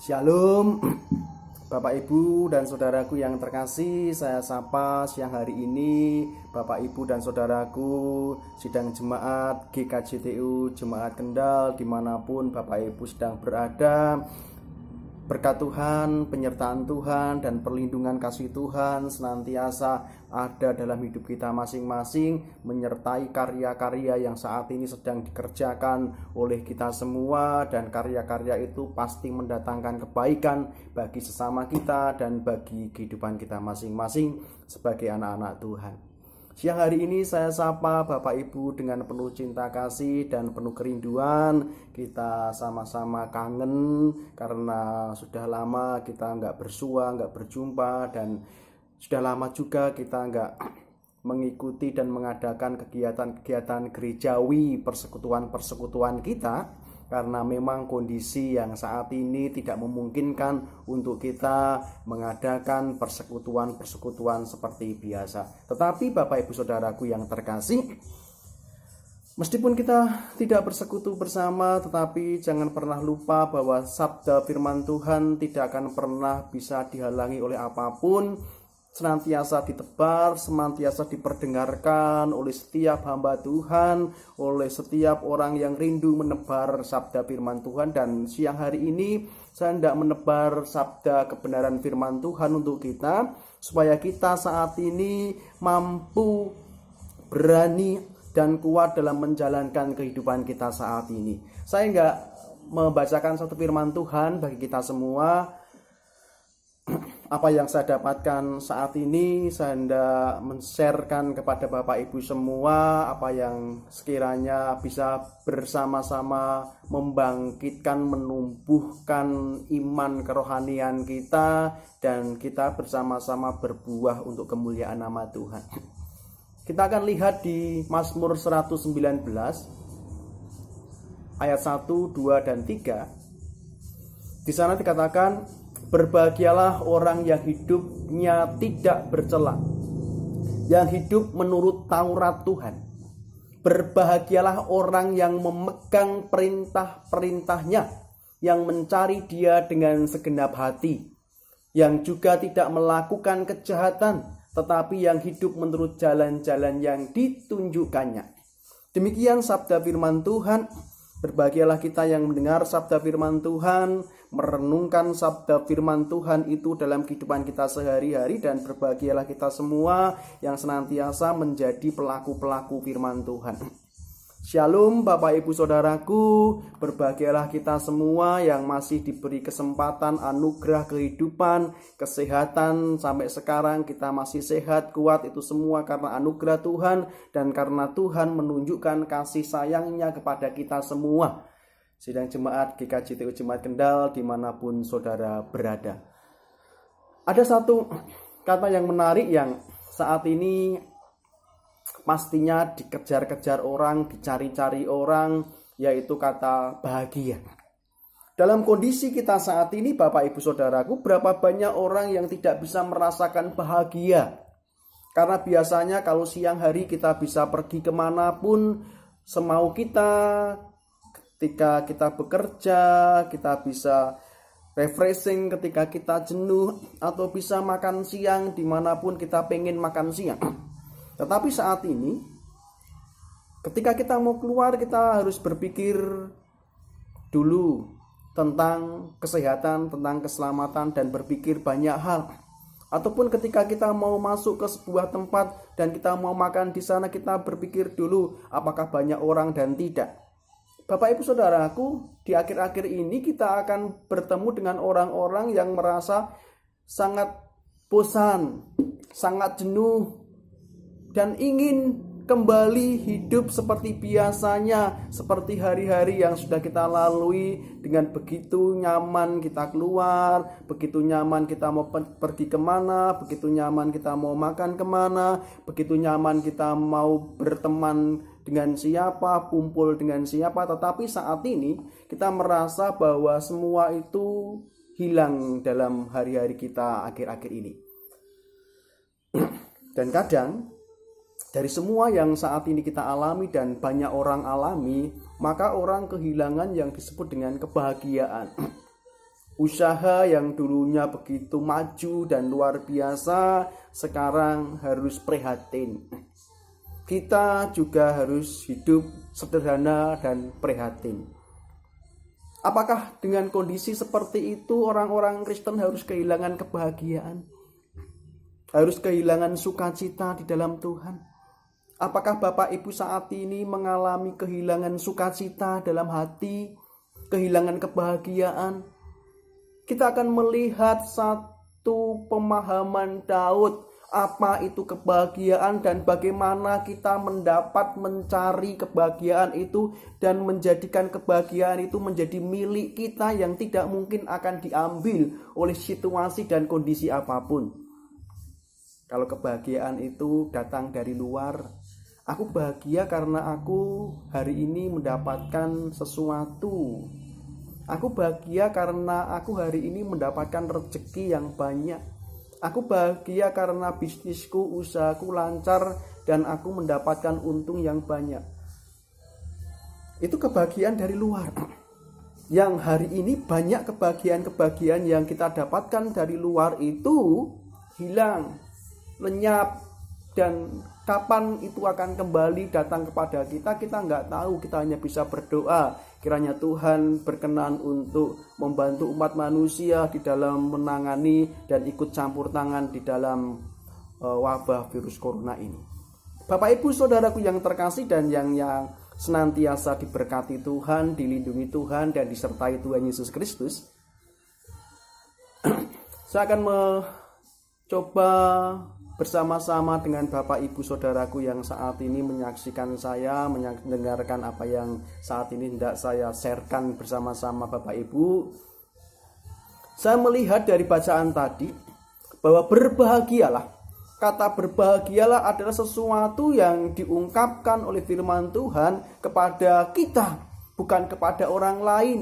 Shalom, Bapak Ibu dan saudaraku yang terkasih, saya sapa siang hari ini Bapak Ibu dan saudaraku sidang jemaat GKJTU Jemaat Kendal dimanapun Bapak Ibu sedang berada. Berkat Tuhan, penyertaan Tuhan, dan perlindungan kasih Tuhan senantiasa ada dalam hidup kita masing-masing, menyertai karya-karya yang saat ini sedang dikerjakan oleh kita semua, dan karya-karya itu pasti mendatangkan kebaikan bagi sesama kita dan bagi kehidupan kita masing-masing sebagai anak-anak Tuhan. Siang hari ini saya sapa Bapak Ibu dengan penuh cinta kasih dan penuh kerinduan. Kita sama-sama kangen karena sudah lama kita nggak bersua, nggak berjumpa, dan sudah lama juga kita nggak mengikuti dan mengadakan kegiatan-kegiatan gerejawi, persekutuan-persekutuan kita. Karena memang kondisi yang saat ini tidak memungkinkan untuk kita mengadakan persekutuan-persekutuan seperti biasa. Tetapi Bapak Ibu Saudaraku yang terkasih, meskipun kita tidak bersekutu bersama, tetapi jangan pernah lupa bahwa sabda firman Tuhan tidak akan pernah bisa dihalangi oleh apapun. Senantiasa ditebar, senantiasa diperdengarkan oleh setiap hamba Tuhan, oleh setiap orang yang rindu menebar sabda firman Tuhan. Dan siang hari ini saya hendak menebar sabda kebenaran firman Tuhan untuk kita, supaya kita saat ini mampu, berani, dan kuat dalam menjalankan kehidupan kita saat ini. Saya enggak membacakan satu firman Tuhan bagi kita semua. Apa yang saya dapatkan saat ini saya hendak men-sharekan kepada Bapak Ibu semua, apa yang sekiranya bisa bersama-sama membangkitkan, menumbuhkan iman kerohanian kita, dan kita bersama-sama berbuah untuk kemuliaan nama Tuhan. Kita akan lihat di Mazmur 119 ayat 1, 2, dan 3. Di sana dikatakan, berbahagialah orang yang hidupnya tidak bercela, yang hidup menurut Taurat Tuhan. Berbahagialah orang yang memegang perintah-perintahnya, yang mencari Dia dengan segenap hati, yang juga tidak melakukan kejahatan, tetapi yang hidup menurut jalan-jalan yang ditunjukkannya. Demikian sabda firman Tuhan. Berbahagialah kita yang mendengar sabda firman Tuhan, merenungkan sabda firman Tuhan itu dalam kehidupan kita sehari-hari, dan berbahagialah kita semua yang senantiasa menjadi pelaku-pelaku firman Tuhan. Shalom Bapak Ibu Saudaraku, berbahagialah kita semua yang masih diberi kesempatan, anugerah kehidupan, kesehatan. Sampai sekarang kita masih sehat, kuat, itu semua karena anugerah Tuhan dan karena Tuhan menunjukkan kasih sayangnya kepada kita semua. Sidang jemaat GKJTU Jemaat Kendal dimanapun saudara berada. Ada satu kata yang menarik yang saat ini pastinya dikejar-kejar orang, dicari-cari orang, yaitu kata bahagia. Dalam kondisi kita saat ini Bapak Ibu Saudaraku, berapa banyak orang yang tidak bisa merasakan bahagia. Karena biasanya kalau siang hari kita bisa pergi kemanapun semau kita. Ketika kita bekerja, kita bisa refreshing ketika kita jenuh, atau bisa makan siang dimanapun kita pengen makan siang. Tetapi saat ini, ketika kita mau keluar, kita harus berpikir dulu tentang kesehatan, tentang keselamatan, dan berpikir banyak hal. Ataupun ketika kita mau masuk ke sebuah tempat dan kita mau makan di sana, kita berpikir dulu apakah banyak orang dan tidak. Bapak Ibu Saudaraku, di akhir-akhir ini kita akan bertemu dengan orang-orang yang merasa sangat bosan, sangat jenuh, dan ingin kembali hidup seperti biasanya, seperti hari-hari yang sudah kita lalui. Dengan begitu nyaman kita keluar, begitu nyaman kita mau pergi kemana, begitu nyaman kita mau makan kemana, begitu nyaman kita mau berteman dengan siapa, kumpul dengan siapa. Tetapi saat ini kita merasa bahwa semua itu hilang dalam hari-hari kita akhir-akhir ini. Dan kadang dari semua yang saat ini kita alami dan banyak orang alami, maka orang kehilangan yang disebut dengan kebahagiaan. Usaha yang dulunya begitu maju dan luar biasa, sekarang harus prihatin. Kita juga harus hidup sederhana dan prihatin. Apakah dengan kondisi seperti itu orang-orang Kristen harus kehilangan kebahagiaan? Harus kehilangan sukacita di dalam Tuhan? Apakah Bapak Ibu saat ini mengalami kehilangan sukacita dalam hati, kehilangan kebahagiaan? Kita akan melihat satu pemahaman Daud, apa itu kebahagiaan dan bagaimana kita mencari kebahagiaan itu dan menjadikan kebahagiaan itu menjadi milik kita yang tidak mungkin akan diambil oleh situasi dan kondisi apapun. Kalau kebahagiaan itu datang dari luar, aku bahagia karena aku hari ini mendapatkan sesuatu. Aku bahagia karena aku hari ini mendapatkan rezeki yang banyak. Aku bahagia karena bisnisku, usahaku lancar dan aku mendapatkan untung yang banyak. Itu kebahagiaan dari luar. Yang hari ini banyak kebahagiaan-kebahagiaan yang kita dapatkan dari luar itu hilang, lenyap, dan kapan itu akan kembali datang kepada kita nggak tahu. Kita hanya bisa berdoa kiranya Tuhan berkenan untuk membantu umat manusia di dalam menangani dan ikut campur tangan di dalam wabah virus corona ini. Bapak Ibu Saudaraku yang terkasih dan yang senantiasa diberkati Tuhan, dilindungi Tuhan dan disertai Tuhan Yesus Kristus, saya akan mencoba bersama-sama dengan Bapak Ibu Saudaraku yang saat ini menyaksikan saya, mendengarkan apa yang saat ini hendak saya sharekan bersama-sama Bapak Ibu. Saya melihat dari bacaan tadi bahwa berbahagialah, kata berbahagialah adalah sesuatu yang diungkapkan oleh firman Tuhan kepada kita, bukan kepada orang lain.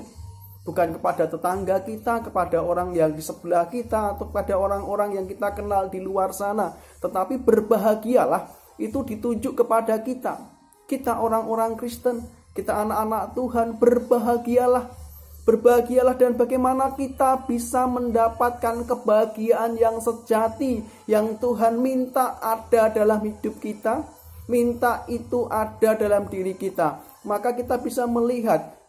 Bukan kepada tetangga kita, kepada orang yang di sebelah kita, atau kepada orang-orang yang kita kenal di luar sana. Tetapi berbahagialah itu ditunjuk kepada kita. Kita orang-orang Kristen, kita anak-anak Tuhan, berbahagialah. Berbahagialah dan bagaimana kita bisa mendapatkan kebahagiaan yang sejati, yang Tuhan minta ada dalam hidup kita, minta itu ada dalam diri kita. Maka kita bisa melihat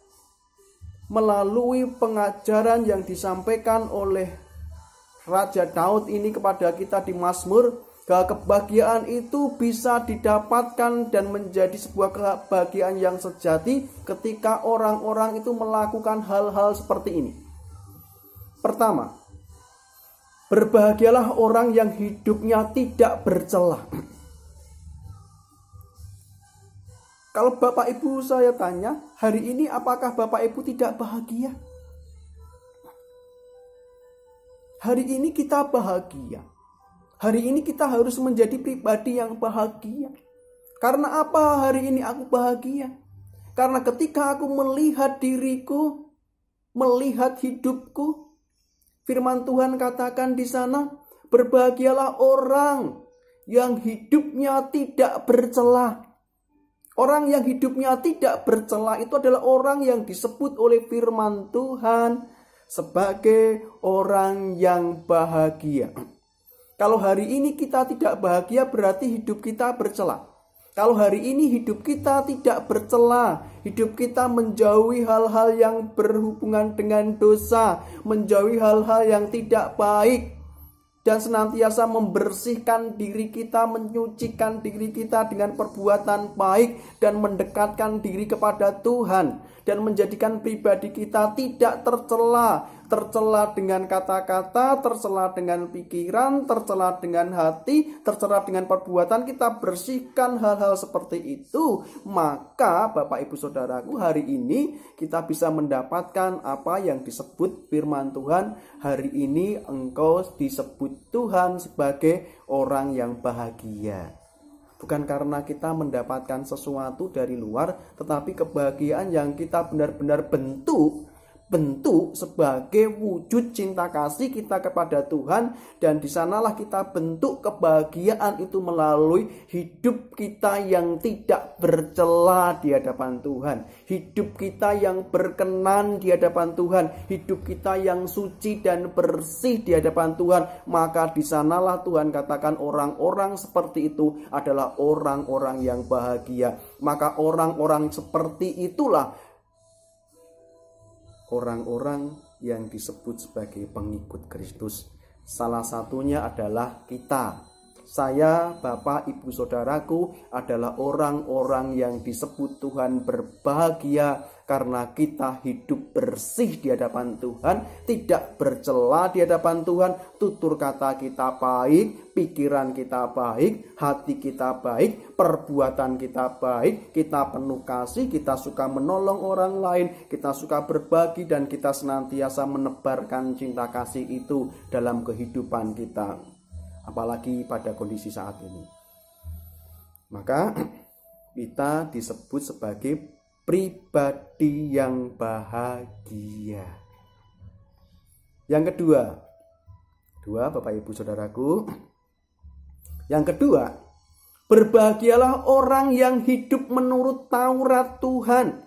melalui pengajaran yang disampaikan oleh Raja Daud ini kepada kita di Mazmur, bahwa kebahagiaan itu bisa didapatkan dan menjadi sebuah kebahagiaan yang sejati ketika orang-orang itu melakukan hal-hal seperti ini. Pertama, berbahagialah orang yang hidupnya tidak bercela. Kalau Bapak Ibu saya tanya, hari ini apakah Bapak Ibu tidak bahagia? Hari ini kita bahagia. Hari ini kita harus menjadi pribadi yang bahagia. Karena apa hari ini aku bahagia? Karena ketika aku melihat diriku, melihat hidupku, firman Tuhan katakan di sana, berbahagialah orang yang hidupnya tidak bercela. Orang yang hidupnya tidak bercela itu adalah orang yang disebut oleh firman Tuhan sebagai orang yang bahagia. Kalau hari ini kita tidak bahagia berarti hidup kita bercela. Kalau hari ini hidup kita tidak bercela, hidup kita menjauhi hal-hal yang berhubungan dengan dosa, menjauhi hal-hal yang tidak baik, dan senantiasa membersihkan diri kita, menyucikan diri kita dengan perbuatan baik dan mendekatkan diri kepada Tuhan dan menjadikan pribadi kita tidak tercela dengan kata-kata, tercela dengan pikiran, tercela dengan hati, tercela dengan perbuatan. Kita bersihkan hal-hal seperti itu, maka Bapak Ibu Saudaraku, hari ini kita bisa mendapatkan apa yang disebut firman Tuhan. Hari ini engkau disebut Tuhan sebagai orang yang bahagia. Bukan karena kita mendapatkan sesuatu dari luar, tetapi kebahagiaan yang kita benar-benar bentuk bentuk sebagai wujud cinta kasih kita kepada Tuhan, dan di sanalah kita bentuk kebahagiaan itu melalui hidup kita yang tidak bercela di hadapan Tuhan, hidup kita yang berkenan di hadapan Tuhan, hidup kita yang suci dan bersih di hadapan Tuhan. Maka di sanalah Tuhan katakan orang-orang seperti itu adalah orang-orang yang bahagia. Maka orang-orang seperti itulah orang-orang yang disebut sebagai pengikut Kristus. Salah satunya adalah kita. Saya, Bapak, Ibu, Saudaraku adalah orang-orang yang disebut Tuhan berbahagia karena kita hidup bersih di hadapan Tuhan, tidak bercela di hadapan Tuhan, tutur kata kita baik, pikiran kita baik, hati kita baik, perbuatan kita baik, kita penuh kasih, kita suka menolong orang lain, kita suka berbagi, dan kita senantiasa menebarkan cinta kasih itu dalam kehidupan kita, apalagi pada kondisi saat ini. Maka kita disebut sebagai pribadi yang bahagia. Yang kedua, Bapak Ibu Saudaraku, yang kedua, berbahagialah orang yang hidup menurut Taurat Tuhan.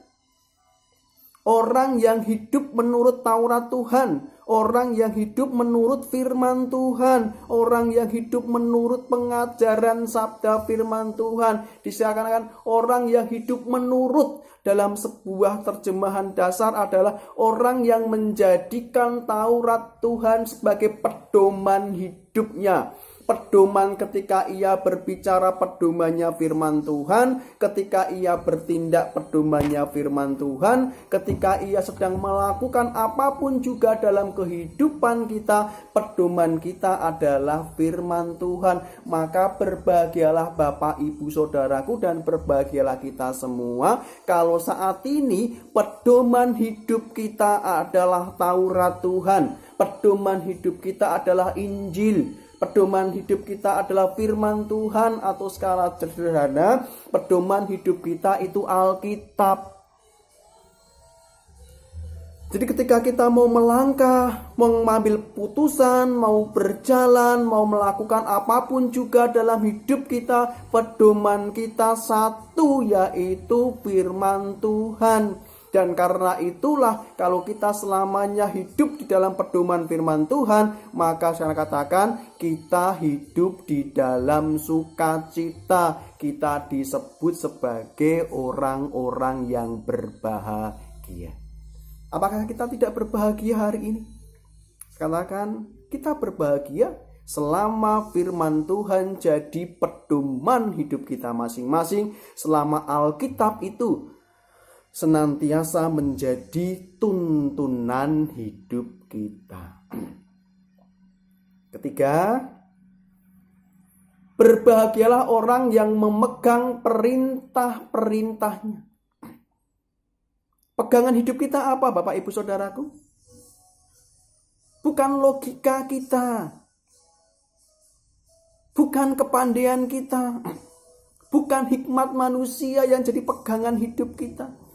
Orang yang hidup menurut Taurat Tuhan, orang yang hidup menurut firman Tuhan, orang yang hidup menurut pengajaran sabda firman Tuhan. Disangkakan orang yang hidup menurut dalam sebuah terjemahan dasar adalah orang yang menjadikan Taurat Tuhan sebagai pedoman hidupnya. Pedoman ketika ia berbicara, pedomannya firman Tuhan. Ketika ia bertindak, pedomannya firman Tuhan. Ketika ia sedang melakukan apapun juga dalam kehidupan kita, pedoman kita adalah firman Tuhan. Maka berbahagialah Bapak, Ibu, Saudaraku, dan berbahagialah kita semua kalau saat ini pedoman hidup kita adalah Taurat Tuhan. Pedoman hidup kita adalah Injil. Pedoman hidup kita adalah firman Tuhan, atau secara sederhana, pedoman hidup kita itu Alkitab. Jadi ketika kita mau melangkah, mau mengambil putusan, mau berjalan, mau melakukan apapun juga dalam hidup kita, pedoman kita satu, yaitu firman Tuhan. Dan karena itulah kalau kita selamanya hidup di dalam pedoman firman Tuhan, maka saya katakan kita hidup di dalam sukacita. Kita disebut sebagai orang-orang yang berbahagia. Apakah kita tidak berbahagia hari ini? Katakan kita berbahagia selama firman Tuhan jadi pedoman hidup kita masing-masing, selama Alkitab itu senantiasa menjadi tuntunan hidup kita. Ketiga, berbahagialah orang yang memegang perintah-perintahnya. Pegangan hidup kita apa, Bapak Ibu Saudaraku? Bukan logika kita, bukan kepandaian kita, bukan hikmat manusia yang jadi pegangan hidup kita.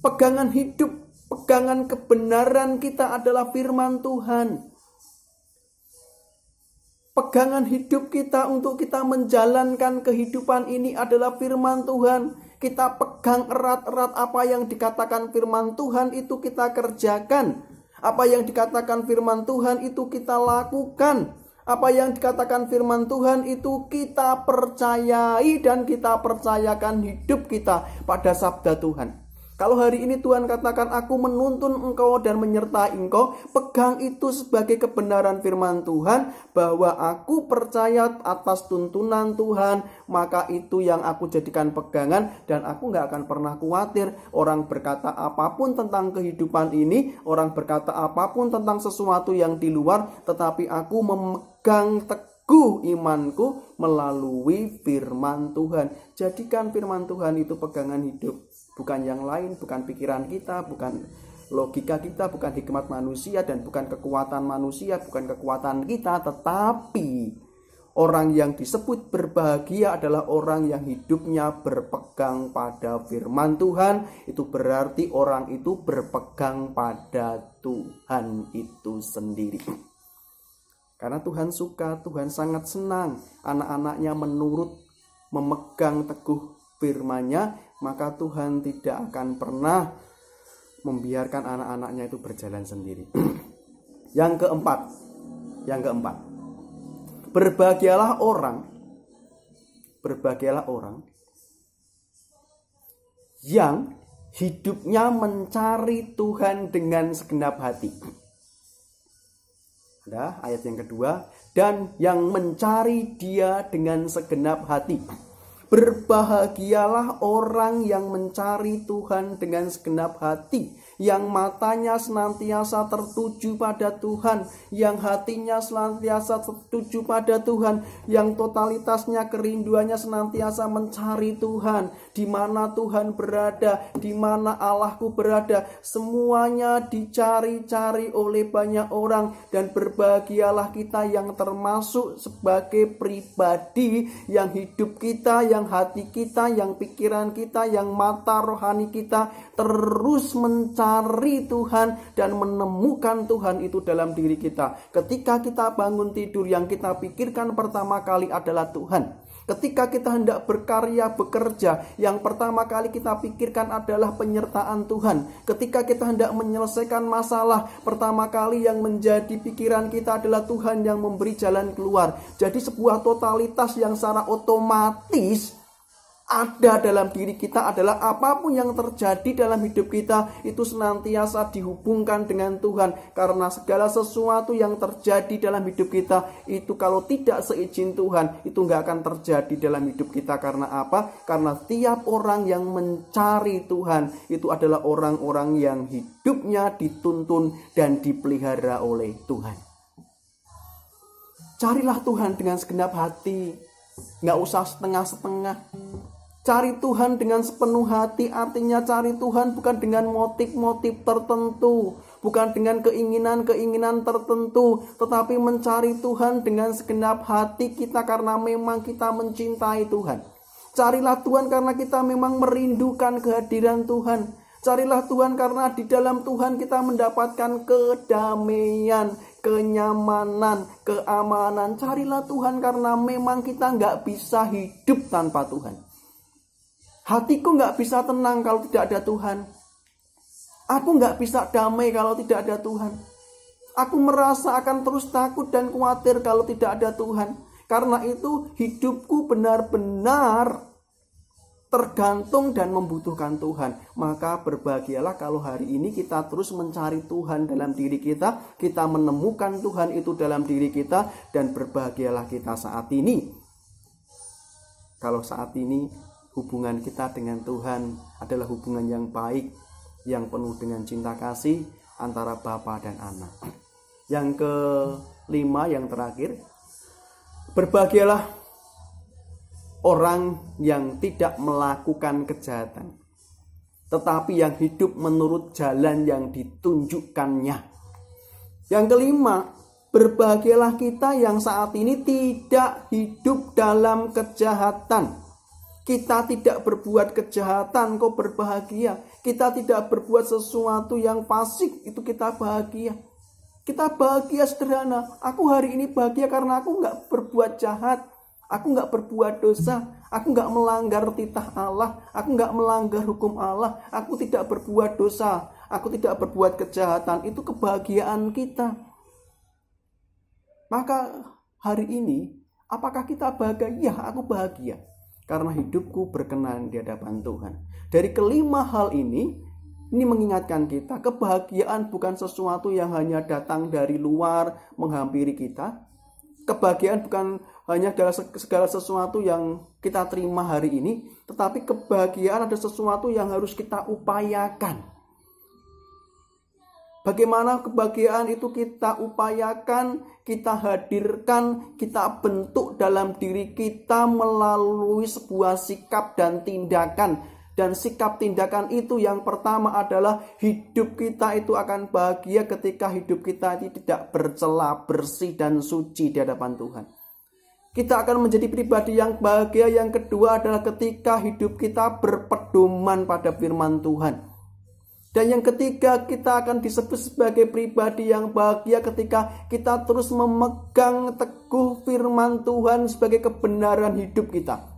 Pegangan hidup, pegangan kebenaran kita adalah firman Tuhan. Pegangan hidup kita untuk kita menjalankan kehidupan ini adalah firman Tuhan. Kita pegang erat-erat apa yang dikatakan firman Tuhan itu kita kerjakan. Apa yang dikatakan firman Tuhan itu kita lakukan. Apa yang dikatakan firman Tuhan itu kita percayai dan kita percayakan hidup kita pada sabda Tuhan. Kalau hari ini Tuhan katakan aku menuntun engkau dan menyertai engkau, pegang itu sebagai kebenaran firman Tuhan, bahwa aku percaya atas tuntunan Tuhan, maka itu yang aku jadikan pegangan, dan aku gak akan pernah khawatir orang berkata apapun tentang kehidupan ini, orang berkata apapun tentang sesuatu yang di luar, tetapi aku memegang teguh imanku melalui firman Tuhan. Jadikan firman Tuhan itu pegangan hidup. Bukan yang lain, bukan pikiran kita, bukan logika kita, bukan hikmat manusia, dan bukan kekuatan manusia, bukan kekuatan kita, tetapi Orang yang disebut berbahagia adalah orang yang hidupnya berpegang pada firman Tuhan. Itu berarti orang itu berpegang pada Tuhan itu sendiri. Karena Tuhan suka, Tuhan sangat senang anak-anaknya menurut, memegang teguh firman-Nya, maka Tuhan tidak akan pernah membiarkan anak-anaknya itu berjalan sendiri. Yang keempat. Berbahagialah orang yang hidupnya mencari Tuhan dengan segenap hati. Ada ayat yang kedua, dan yang mencari Dia dengan segenap hati. Berbahagialah orang yang mencari Tuhan dengan segenap hati, yang matanya senantiasa tertuju pada Tuhan, yang hatinya senantiasa tertuju pada Tuhan, yang totalitasnya kerinduannya senantiasa mencari Tuhan. Di mana Tuhan berada, di mana Allahku berada, semuanya dicari-cari oleh banyak orang. Dan berbahagialah kita yang termasuk sebagai pribadi yang hidup kita, yang hati kita, yang pikiran kita, yang mata rohani kita terus mencari Tuhan dan menemukan Tuhan itu dalam diri kita. Ketika kita bangun tidur, yang kita pikirkan pertama kali adalah Tuhan. Ketika kita hendak berkarya, bekerja, yang pertama kali kita pikirkan adalah penyertaan Tuhan. Ketika kita hendak menyelesaikan masalah, pertama kali yang menjadi pikiran kita adalah Tuhan yang memberi jalan keluar. Jadi sebuah totalitas yang secara otomatis ada dalam diri kita adalah apapun yang terjadi dalam hidup kita itu senantiasa dihubungkan dengan Tuhan. Karena segala sesuatu yang terjadi dalam hidup kita itu kalau tidak seizin Tuhan itu nggak akan terjadi dalam hidup kita. Karena apa? Karena tiap orang yang mencari Tuhan itu adalah orang-orang yang hidupnya dituntun dan dipelihara oleh Tuhan. Carilah Tuhan dengan segenap hati, nggak usah setengah-setengah. Cari Tuhan dengan sepenuh hati, artinya cari Tuhan bukan dengan motif-motif tertentu, bukan dengan keinginan-keinginan tertentu, tetapi mencari Tuhan dengan segenap hati kita karena memang kita mencintai Tuhan. Carilah Tuhan karena kita memang merindukan kehadiran Tuhan. Carilah Tuhan karena di dalam Tuhan kita mendapatkan kedamaian, kenyamanan, keamanan. Carilah Tuhan karena memang kita nggak bisa hidup tanpa Tuhan. Hatiku nggak bisa tenang kalau tidak ada Tuhan. Aku nggak bisa damai kalau tidak ada Tuhan. Aku merasa akan terus takut dan khawatir kalau tidak ada Tuhan. Karena itu hidupku benar-benar tergantung dan membutuhkan Tuhan. Maka berbahagialah kalau hari ini kita terus mencari Tuhan dalam diri kita. Kita menemukan Tuhan itu dalam diri kita. Dan berbahagialah kita saat ini. Kalau saat ini hubungan kita dengan Tuhan adalah hubungan yang baik, yang penuh dengan cinta kasih antara bapa dan anak. Yang kelima, yang terakhir, berbahagialah orang yang tidak melakukan kejahatan, tetapi yang hidup menurut jalan yang ditunjukkannya. Yang kelima, berbahagialah kita yang saat ini tidak hidup dalam kejahatan. Kita tidak berbuat kejahatan, kok berbahagia. Kita tidak berbuat sesuatu yang fasik, itu kita bahagia. Kita bahagia sederhana. Aku hari ini bahagia karena aku nggak berbuat jahat. Aku nggak berbuat dosa. Aku nggak melanggar titah Allah. Aku nggak melanggar hukum Allah. Aku tidak berbuat dosa. Aku tidak berbuat kejahatan. Itu kebahagiaan kita. Maka hari ini, apakah kita bahagia? Ya, aku bahagia. Karena hidupku berkenan di hadapan Tuhan. Dari kelima hal ini mengingatkan kita, kebahagiaan bukan sesuatu yang hanya datang dari luar menghampiri kita. Kebahagiaan bukan hanya segala sesuatu yang kita terima hari ini, tetapi kebahagiaan ada sesuatu yang harus kita upayakan. Bagaimana kebahagiaan itu kita upayakan, kita hadirkan, kita bentuk dalam diri kita melalui sebuah sikap dan tindakan. Dan sikap tindakan itu yang pertama adalah hidup kita itu akan bahagia ketika hidup kita itu tidak bercela, bersih dan suci di hadapan Tuhan. Kita akan menjadi pribadi yang bahagia. Yang kedua adalah ketika hidup kita berpedoman pada firman Tuhan. Dan yang ketiga, kita akan disebut sebagai pribadi yang bahagia ketika kita terus memegang teguh firman Tuhan sebagai kebenaran hidup kita.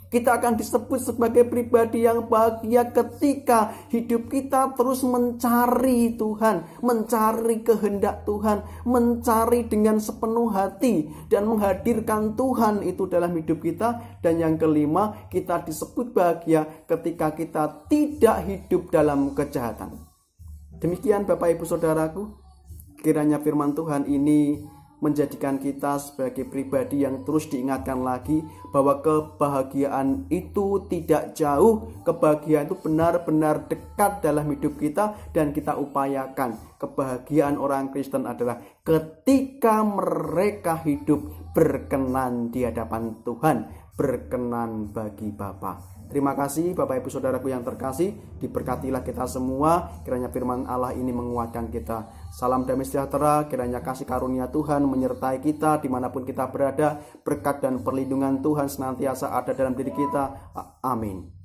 Kita akan disebut sebagai pribadi yang bahagia ketika hidup kita terus mencari Tuhan, mencari kehendak Tuhan, mencari dengan sepenuh hati dan menghadirkan Tuhan itu dalam hidup kita. Dan yang kelima, kita disebut bahagia ketika kita tidak hidup dalam kejahatan. Demikian Bapak Ibu Saudaraku, kiranya firman Tuhan ini menjadikan kita sebagai pribadi yang terus diingatkan lagi bahwa kebahagiaan itu tidak jauh, kebahagiaan itu benar-benar dekat dalam hidup kita dan kita upayakan. Kebahagiaan orang Kristen adalah ketika mereka hidup berkenan di hadapan Tuhan, berkenan bagi Bapa. Terima kasih Bapak Ibu Saudaraku yang terkasih, diberkatilah kita semua, kiranya firman Allah ini menguatkan kita. Salam damai sejahtera, kiranya kasih karunia Tuhan menyertai kita dimanapun kita berada, berkat dan perlindungan Tuhan senantiasa ada dalam diri kita. Amin.